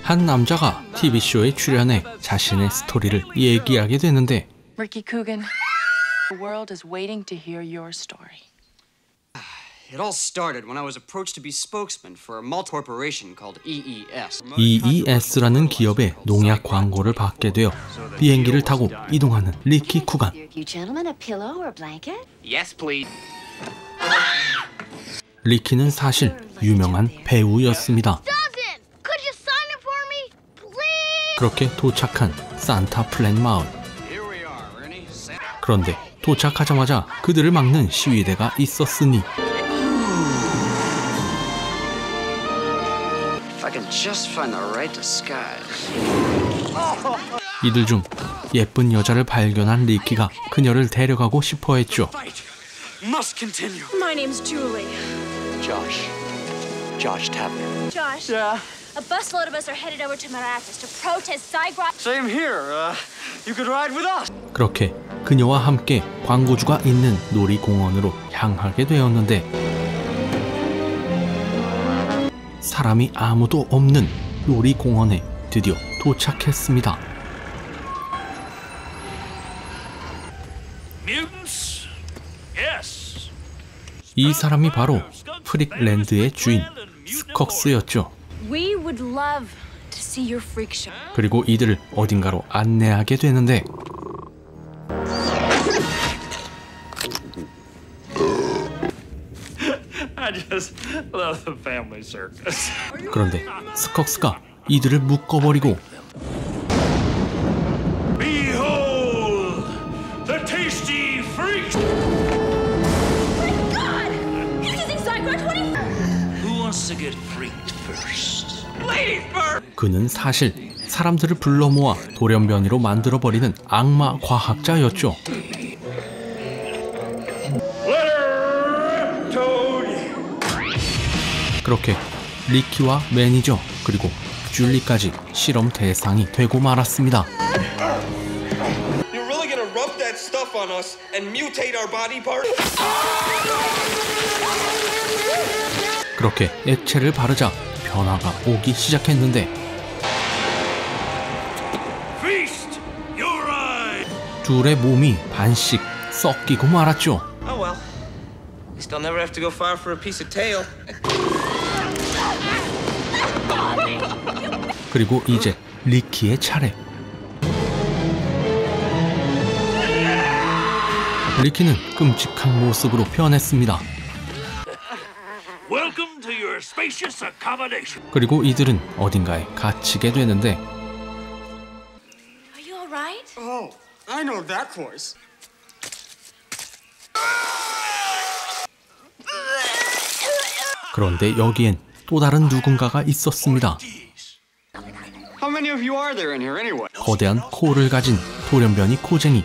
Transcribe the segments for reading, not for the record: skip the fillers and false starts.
한 남자가 TV쇼에 출연해 자신의 스토리를 얘기하게 되는데 Ricky Coogan, the world is waiting to hear your story. It all started when I was approached to be spokesman for a malt corporation called EES. EES라는 기업의 농약 광고를 받게 되어 비행기를 타고 이동하는 리키 쿠간. You gentlemen a pillow or blanket? Yes, please. 리키는 사실 유명한 배우였습니다. Could you sign it for me, please? 그렇게 도착한 산타 플랜 마을. 그런데 도착하자마자 그들을 막는 시위대가 있었으니 If I can just find the right disguise. 이들 중 예쁜 여자를 발견한 리키가 그녀를 데려가고 싶어 했죠. Must continue. My name's Julie. Josh Tapper. Josh. Yeah. A busload of us are headed over to Maracas to protest Zygrod. Same here. You could ride with us. 그렇게 그녀와 함께 광고주가 있는 놀이공원으로 향하게 되었는데 사람이 아무도 없는 놀이공원에 드디어 도착했습니다. Mutants? Yes. 이 사람이 바로 프릭랜드의 주인 스컥스였죠. We would love to see your freak show. 그리고 이들을 어딘가로 안내하게 되는데 I just love the family circus. 그런데 스컥스가 이들을 묶어버리고 Behold, the tasty freak. God! He's using Zygrod 20. Who wants to get freaked first? Lady first. 그는 사실 사람들을 불러 모아 돌연변이로 만들어버리는 악마 과학자였죠. 그렇게 리키와 매니저 그리고 줄리까지 실험 대상이 되고 말았습니다. You're really gonna rub that stuff on us and mutate our body parts? 그렇게 액체를 바르자 변화가 오기 시작했는데 Feast your eye. 둘의 몸이 반씩 썩기고 말았죠. Oh well. At least I'll never have to go far for a piece of tail. 그리고 이제 리키의 차례. 리키는 끔찍한 모습으로 변했습니다. Welcome to your spacious accommodation. 그리고 이들은 어딘가에 갇히게 되는데 Are you all right? Oh, I know that voice. 그런데 여기엔 또 다른 누군가가 있었습니다. How many of you are there in here anyway? 거대한 코를 가진 돌연변이 코쟁이,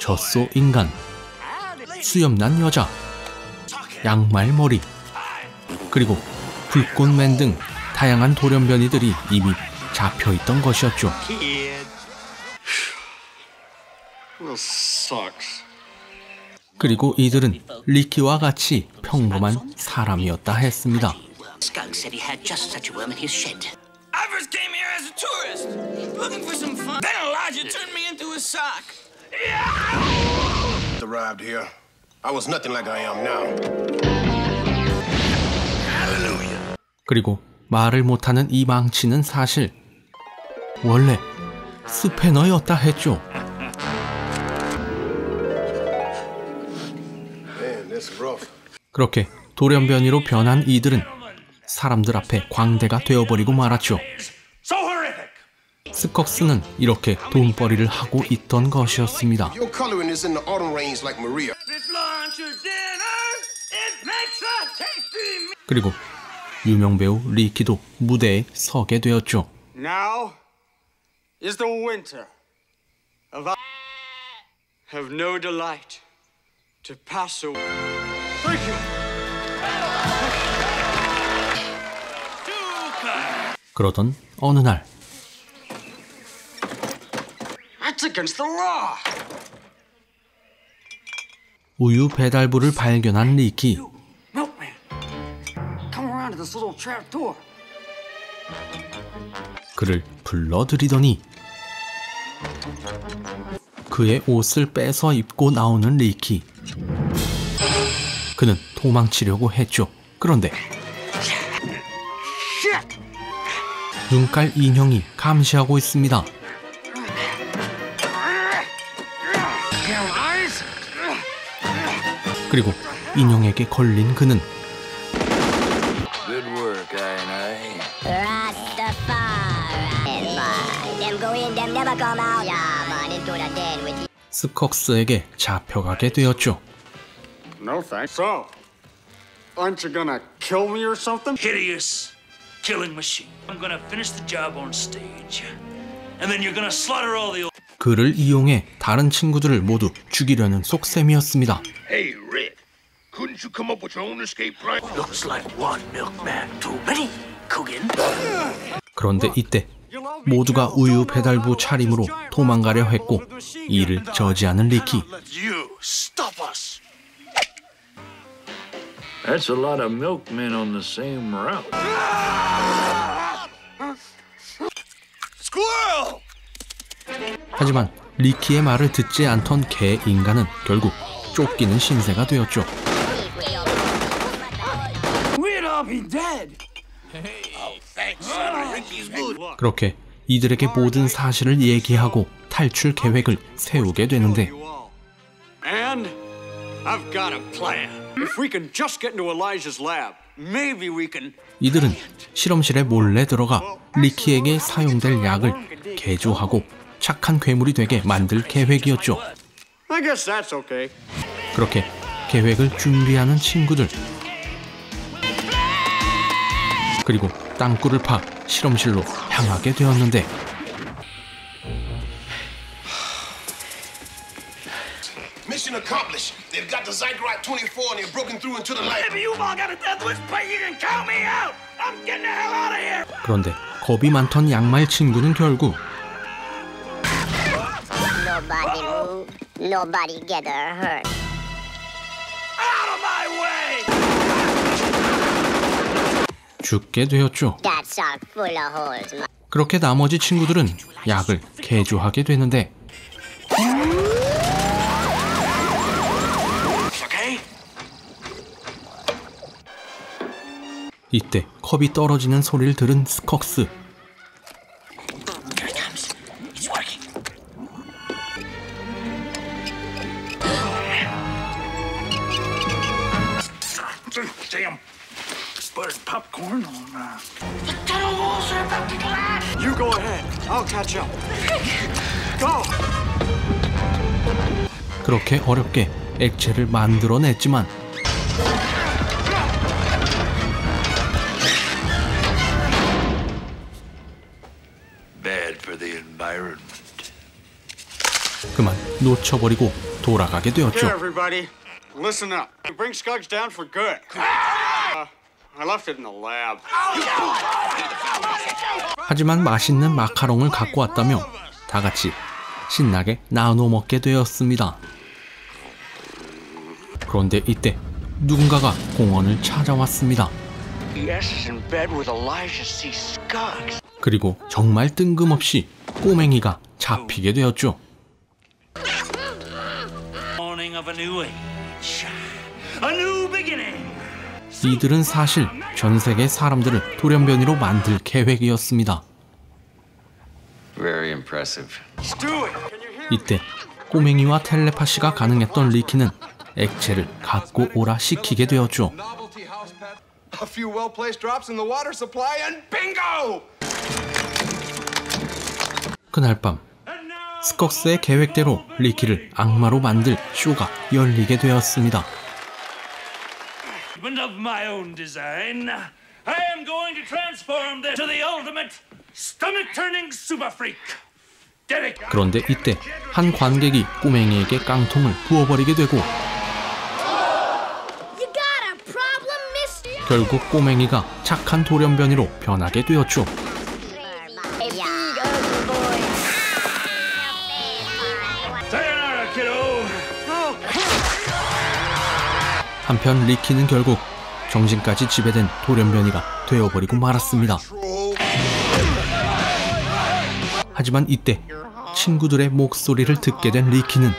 젖소 인간, 수염난 여자, 양말머리, 그리고 불꽃맨 등 다양한 돌연변이들이 이미 잡혀있던 것이었죠. Well, sucks. 그리고 이들은 리키와 같이 평범한 사람이었다 했습니다. Skunk said he had just such a worm in his shed. I first came here as a tourist, looking for some fun. Then Elijah turned me into a sock. Arrived here. I was nothing like I am now. 그리고 말을 못하는 이 망치는 사실 원래 스패너였다 했죠. Man, that's rough. 그렇게 돌연변이로 변한 이들은 사람들 앞에 광대가 되어버리고 말았죠. So horrific. 스컥스는 이렇게 돈벌이를 하고 있던 것이었습니다. Your coloring is in the autumn range like Maria. It's lunch or dinner. It makes a tasty meal. 그리고 유명 배우 리키도 무대에 서게 되었죠. Now is the winter of I have no delight to pass away. Thank you. 그러던 어느 날 That's against the law. 우유 배달부를 발견한 리키. Milkman, come around to this little trap door. 그를 불러들이더니 그의 옷을 뺏어 입고 나오는 리키. 그는 도망치려고 했죠. 그런데 눈깔 인형이 감시하고 있습니다. 그리고 인형에게 걸린 그는 스컥스에게 잡혀가게 되었죠. No thanks. So, aren't you gonna kill me or something? Hideous killing machine. I'm gonna finish the job on stage. And then you're gonna slaughter all the... 그를 이용해 다른 친구들을 모두 죽이려는 속셈이었습니다. Hey, Red. Couldn't you come up with your own escape plan? Looks like one milkman too many, Coogan. 그런데 이때 모두가 우유 배달부 차림으로 도망가려 했고 이를 저지하는 리키. You stop us. That's a lot of milkmen on the same route. Squirrel! 하지만 리키의 말을 듣지 않던 개 인간은 결국 쫓기는 신세가 되었죠. We'd all be dead. 그렇게 이들에게 모든 사실을 얘기하고 탈출 계획을 세우게 되는데 And I've got a plan. If we can just get into Elijah's lab, maybe we can... 이들은 실험실에 몰래 들어가 리키에게 사용될 약을 개조하고 착한 괴물이 되게 만들 계획이었죠. I guess that's okay. 그렇게 계획을 준비하는 친구들. 그리고 땅굴을 파 실험실로 향하게 되었는데 Mission accomplished. They've got the Zygarite 24 and they've broken through into the lab. If you've all got a death wish, but you can count me out. I'm getting the hell out of here. 그런데 겁이 많던 양말 친구는 결국 Nobody move. Nobody get hurt. Out of my way. 죽게 되었죠. That's all full of holes. 그렇게 나머지 친구들은 약을 개조하게 되는데 Okay. 이때 컵이 떨어지는 소리를 들은 스컥스. Here it comes. It's working. Damn. Buttered popcorn on. The tunnel walls are about to collapse. You go ahead. I'll catch up. Go! 그렇게 어렵게 액체를 만들어냈지만 Bad for the environment. 그만 놓쳐버리고 돌아가게 Here, 되었죠. everybody. Listen up. Bring Scugs down for good. I left it in the lab. 하지만 맛있는 마카롱을 갖고 왔다며 다 같이 신나게 나눠 먹게 되었습니다. 그런데 이때 누군가가 공원을 찾아왔습니다. Yes is in bed with Elijah C. Scuggs. 그리고 정말 뜬금없이 꼬맹이가 잡히게 되었죠. Morning of a new age. A new beginning. 이들은 사실 전 세계 사람들을 돌연변이로 만들 계획이었습니다. Very impressive. Let's do it. Can you hear? 이때 꼬맹이와 텔레파시가 가능했던 리키는 액체를 갖고 오라 시키게 되었죠. A few well-placed drops in the water supply and bingo! 그날 밤 스컥스의 계획대로 리키를 악마로 만들 쇼가 열리게 되었습니다. But of my own design, I am going to transform this to the ultimate stomach-turning super freak. Derek. 그런데 이때 한 관객이 꼬맹이에게 깡통을 부어버리게 되고 You got a problem, mister? 결국 꼬맹이가 착한 돌연변이로 변하게 되었죠. Sayonara, kiddo. 한편 리키는 결국 정신까지 지배된 돌연변이가 되어버리고 말았습니다. Troll. 하지만 이때 친구들의 목소리를 듣게 된 리키는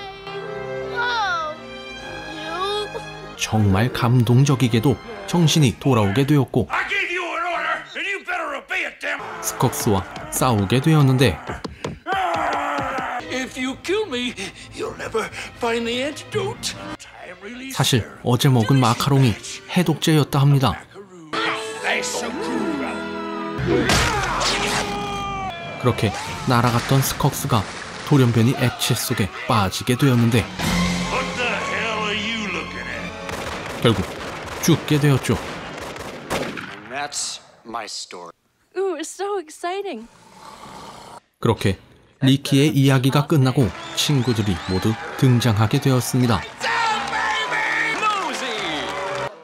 정말 감동적이게도 정신이 돌아오게 되었고 I gave you an order, and you better obey it, damn it. 스컥스와 싸우게 되었는데 If you kill me, you'll never find the antidote. Time release. 사실 어제 먹은 마카롱이 해독제였다 합니다. 그렇게 날아갔던 스컥스가 돌연변이 액체 속에 빠지게 되었는데 What the hell are you looking at? 결국 죽게 되었죠. And that's my story. Ooh, it's so exciting. 그렇게 리키의 이야기가 끝나고 친구들이 모두 등장하게 되었습니다.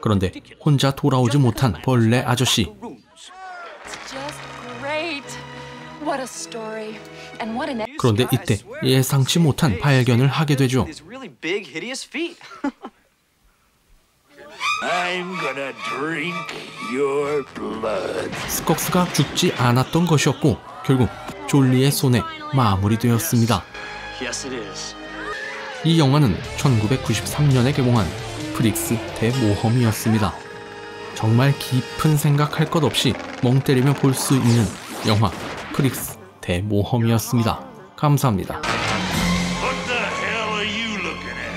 그런데 혼자 돌아오지 못한 벌레 아저씨. It's just great. What a story. And what an 그런데 이때 예상치 못한 발견을 하게 되죠. These really big, hideous feet. I'm gonna drink your blood. 스컥스가 죽지 않았던 것이었고 결국 졸리의 손에 마무리되었습니다. Yes, it is. 이 영화는 1993년에 개봉한 프릭스 대모험이었습니다. 정말 깊은 생각할 것 없이 멍 때리며 볼 수 있는 영화 프릭스 대모험이었습니다. 감사합니다.